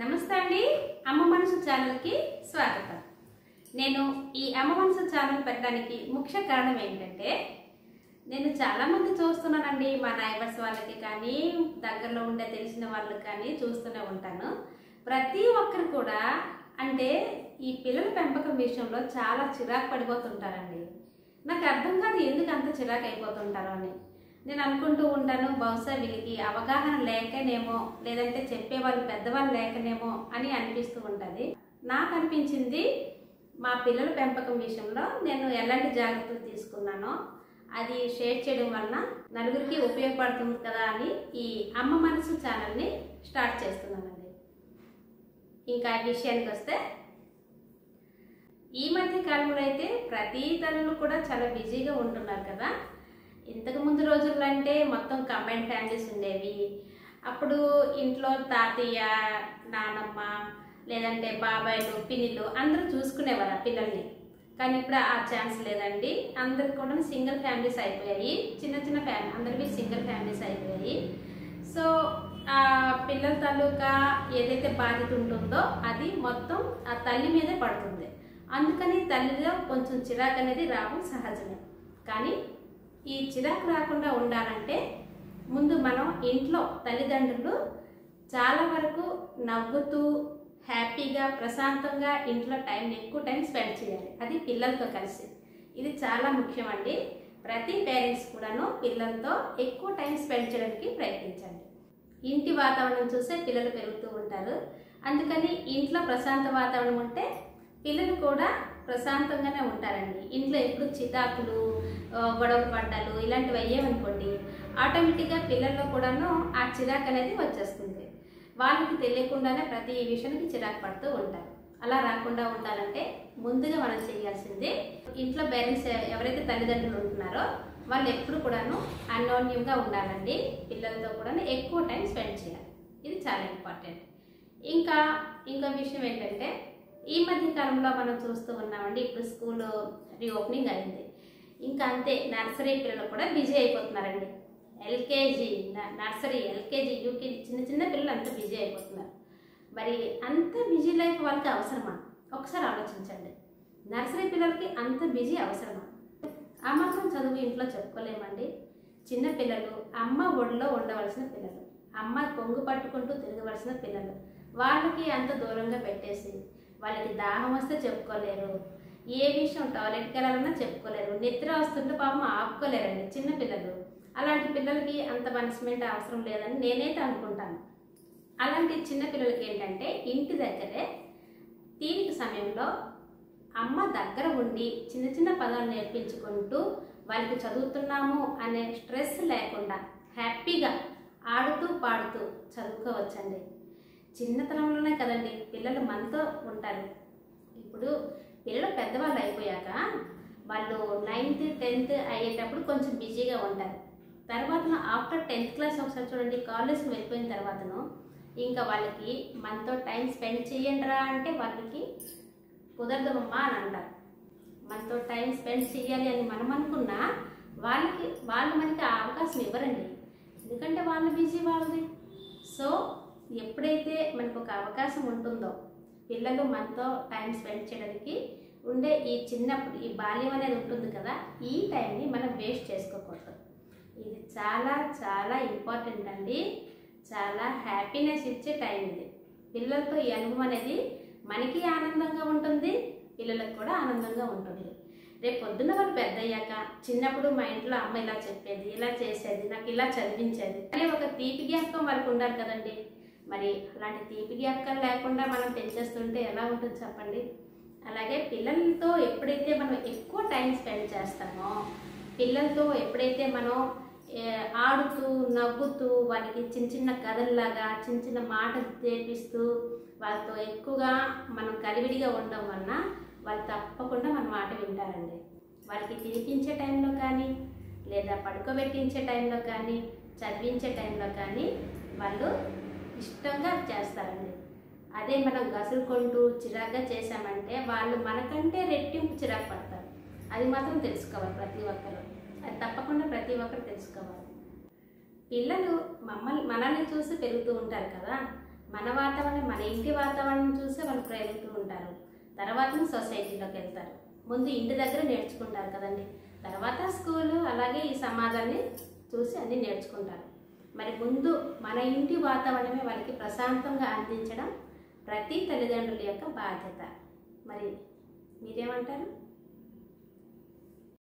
నమస్తే అండి. అమ్మ మనసు ఛానల్కి స్వాగతం. నేను ఈ అమ్మ మనసు ఛానల్ పెట్టడానికి ముఖ్య కారణం ఏంటంటే, నేను చాలామంది చూస్తున్నానండి, మా నైబర్స్ వాళ్ళకి కానీ దగ్గరలో ఉండే తెలిసిన వాళ్ళకి కానీ చూస్తూనే ఉంటాను. ప్రతి ఒక్కరు కూడా అంటే ఈ పిల్లల పెంపకం విషయంలో చాలా చిరాకు పడిపోతుంటారండి. నాకు అర్థం కాదు ఎందుకు అంత చిరాకు అయిపోతుంటారో అని. నేను అనుకుంటూ ఉంటాను, బహుశా వీళ్ళకి అవగాహన లేకనేమో, లేదంటే చెప్పేవాళ్ళు పెద్దవాళ్ళు లేకనేమో అని అనిపిస్తూ ఉంటుంది. నాకు అనిపించింది, మా పిల్లల పెంపకం విషయంలో నేను ఎలాంటి జాగ్రత్తలు తీసుకున్నానో అది షేర్ చేయడం వలన నలుగురికి ఉపయోగపడుతుంది కదా అని ఈ అమ్మ మనసు ఛానల్ని స్టార్ట్ చేస్తున్నానండి. ఇంకా విషయానికి వస్తే, ఈ మధ్య కాలంలో అయితే ప్రతి తల్లులు కూడా చాలా బిజీగా ఉంటున్నారు కదా. ఇంతకు ముందు రోజుల్లో అంటే మొత్తం కంబైన్డ్ ఫ్యామిలీస్ ఉండేవి. అప్పుడు ఇంట్లో తాతయ్య, నానమ్మ, లేదంటే బాబాయిలు, పిన్నిలు అందరూ చూసుకునేవారు ఆ పిల్లల్ని. కానీ ఇప్పుడు ఆ ఛాన్స్ లేదండి. అందరికి కూడా సింగిల్ ఫ్యామిలీస్ అయిపోయాయి. చిన్న చిన్న ఫ్యామిలీ అందరివి సింగిల్ ఫ్యామిలీస్ అయిపోయాయి. సో ఆ పిల్లల తాలూకా ఏదైతే బాధ్యత ఉంటుందో అది మొత్తం ఆ తల్లి మీదే పడుతుంది. అందుకని తల్లిలో కొంచెం చిరాకు అనేది రావడం సహజమే. కానీ ఈ చిరాకు రాకుండా ఉండాలంటే ముందు మనం ఇంట్లో తల్లిదండ్రులు చాలా వరకు నవ్వుతూ హ్యాపీగా ప్రశాంతంగా ఇంట్లో ఎక్కువ టైం స్పెండ్ చేయాలి, అది పిల్లలతో కలిసి. ఇది చాలా ముఖ్యమండి. ప్రతి పేరెంట్స్ కూడాను పిల్లలతో ఎక్కువ టైం స్పెండ్ చేయడానికి ప్రయత్నించండి. ఇంటి వాతావరణం చూసే పిల్లలు పెరుగుతూ ఉంటారు. అందుకని ఇంట్లో ప్రశాంత వాతావరణం ఉంటే పిల్లలు కూడా ప్రశాంతంగానే ఉంటారండి. ఇంట్లో ఎప్పుడు చికాకులు, గొడవలు పడ్డాలు ఇలాంటివి అయ్యేవనుకోండి, ఆటోమేటిక్గా పిల్లల్లో కూడాను ఆ చిరాకు అనేది వచ్చేస్తుంది. వాళ్ళకి తెలియకుండానే ప్రతి విషయానికి చిరాకు పడుతూ ఉంటారు. అలా రాకుండా ఉండాలంటే ముందుగా మనం చేయాల్సింది, ఇంట్లో పేరెంట్స్ ఎవరైతే తల్లిదండ్రులు ఉంటున్నారో వాళ్ళు ఎప్పుడు కూడాను అన్యోన్యంగా ఉండాలండి. పిల్లలతో కూడా ఎక్కువ టైం స్పెండ్ చేయాలి. ఇది చాలా ఇంపార్టెంట్. ఇంకో విషయం ఏంటంటే, ఈ మధ్య కాలంలో మనం చూస్తూ ఉన్నామండి, ఇప్పుడు స్కూల్ రీఓపెనింగ్ అయింది. ఇంకా అంతే, నర్సరీ పిల్లలు కూడా బిజీ అయిపోతున్నారండి. ఎల్కేజీ, నర్సరీ, ఎల్కేజీ, యూకేజీ చిన్న చిన్న పిల్లలు అంత బిజీ అయిపోతున్నారు. మరి అంత బిజీ లైఫ్ వాళ్ళకి అవసరమా? ఒకసారి ఆలోచించండి. నర్సరీ పిల్లలకి అంత బిజీ అవసరమా? ఆ మాత్రం చదువు ఇంట్లో చెప్పుకోలేమండి. చిన్న పిల్లలు అమ్మ ఒడిలో ఉండవలసిన పిల్లలు, అమ్మ కొంగు పట్టుకుంటూ తిరగవలసిన పిల్లలు, వాళ్ళకి అంత దూరంగా పెట్టేసి వాళ్ళకి దాహం వస్తే చెప్పుకోలేరు, ఏ విషయం టాయిలెట్కి వెళ్ళాలన్నా చెప్పుకోలేరు, నిద్ర వస్తుంటే పాపం ఆపుకోలేరండి చిన్న పిల్లలు. అలాంటి పిల్లలకి అంత పనిష్మెంట్ అవసరం లేదని నేనైతే అనుకుంటాను. అలాంటి చిన్న పిల్లలకి ఏంటంటే, ఇంటి దగ్గరే తీరిక సమయంలో అమ్మ దగ్గర ఉండి చిన్న చిన్న పదాలు నేర్పించుకుంటూ వాళ్ళకి చదువుతున్నాము అనే స్ట్రెస్ లేకుండా హ్యాపీగా ఆడుతూ పాడుతూ చదువుకోవచ్చండి. చిన్నతనంలోనే కదండి పిల్లలు మనతో ఉంటారు. ఇప్పుడు పిల్లలు పెద్దవాళ్ళు అయిపోయాక వాళ్ళు 9th 10th అయ్యేటప్పుడు కొంచెం బిజీగా ఉంటారు. తర్వాత ఆఫ్టర్ 10th క్లాస్ ఒకసారి చూడండి, కాలేజ్కి వెళ్ళిపోయిన తర్వాతను ఇంకా వాళ్ళకి మనతో టైం స్పెండ్ చేయండిరా అంటే వాళ్ళకి కుదరదమ్మా అని అంటారు. మనతో టైం స్పెండ్ చేయాలి అని మనం అనుకున్నా వాళ్ళు మనకి ఆ అవకాశం ఇవ్వరండి. ఎందుకంటే వాళ్ళు బిజీ వాళ్ళది. సో ఎప్పుడైతే మనకు ఒక అవకాశం ఉంటుందో పిల్లలు మనతో టైం స్పెండ్ చేయడానికి ఉండే ఈ చిన్నప్పుడు ఈ బాల్యం అనేది ఉంటుంది కదా, ఈ టైంని మనం వేస్ట్ చేసుకోకూడదు. ఇది చాలా చాలా ఇంపార్టెంట్ అండి. చాలా హ్యాపీనెస్ ఇచ్చే టైం ఇది. పిల్లలతో ఈ అనుభవం అనేది మనకి ఆనందంగా ఉంటుంది, పిల్లలకు కూడా ఆనందంగా ఉంటుంది. రేపు పొద్దున్న వాళ్ళు పెద్ద అయ్యాక, చిన్నప్పుడు మా ఇంట్లో అమ్మ ఇలా చెప్పేది, ఇలా చేసేది, నాకు ఇలా చదివించేది అనే ఒక తీపి జ్ఞాపకం వాళ్ళకు ఉండాలి కదండి. మరి అలాంటి తీపి జ్ఞాపకాలు లేకుండా మనం పెంచేస్తుంటే ఎలా ఉంటుంది చెప్పండి. అలాగే పిల్లలతో ఎప్పుడైతే మనం ఎక్కువ టైం స్పెండ్ చేస్తామో, పిల్లలతో ఎప్పుడైతే మనం ఆడుతూ నవ్వుతూ వాళ్ళకి చిన్న చిన్న కథల్లాగా చిన్న చిన్న మాటలు నేర్పిస్తూ వాళ్ళతో ఎక్కువగా మనం కలివిడిగా ఉండడం వలన వాళ్ళు తప్పకుండా మన మాట వింటారండి. వాళ్ళకి తినిపించే టైంలో కానీ, లేదా పడుకోబెట్టించే టైంలో కానీ, చదివించే టైంలో కానీ వాళ్ళు ఇష్టంగా చేస్తారండి. అదే మనం గసులుకుంటూ చిరాగ్గా చేసామంటే వాళ్ళు మనకంటే రెట్టింపు చిరాకు పడతారు. అది మాత్రం తెలుసుకోవాలి ప్రతి ఒక్కరు. అది తప్పకుండా ప్రతి ఒక్కరు తెలుసుకోవాలి. పిల్లలు మనల్ని చూసి పెరుగుతూ ఉంటారు కదా. మన వాతావరణం, మన ఇంటి వాతావరణం చూసే వాళ్ళు పెరుగుతూ ఉంటారు. తర్వాత సొసైటీలోకి వెళ్తారు. ముందు ఇంటి దగ్గర నేర్చుకుంటారు కదండి, తర్వాత స్కూలు, అలాగే ఈ సమాజాన్ని చూసి అన్నీ నేర్చుకుంటారు. మరి ముందు మన ఇంటి వాతావరణమే వాళ్ళకి ప్రశాంతంగా అందించడం ప్రతి తల్లిదండ్రుల యొక్క బాధ్యత. మరి మీరేమంటారు?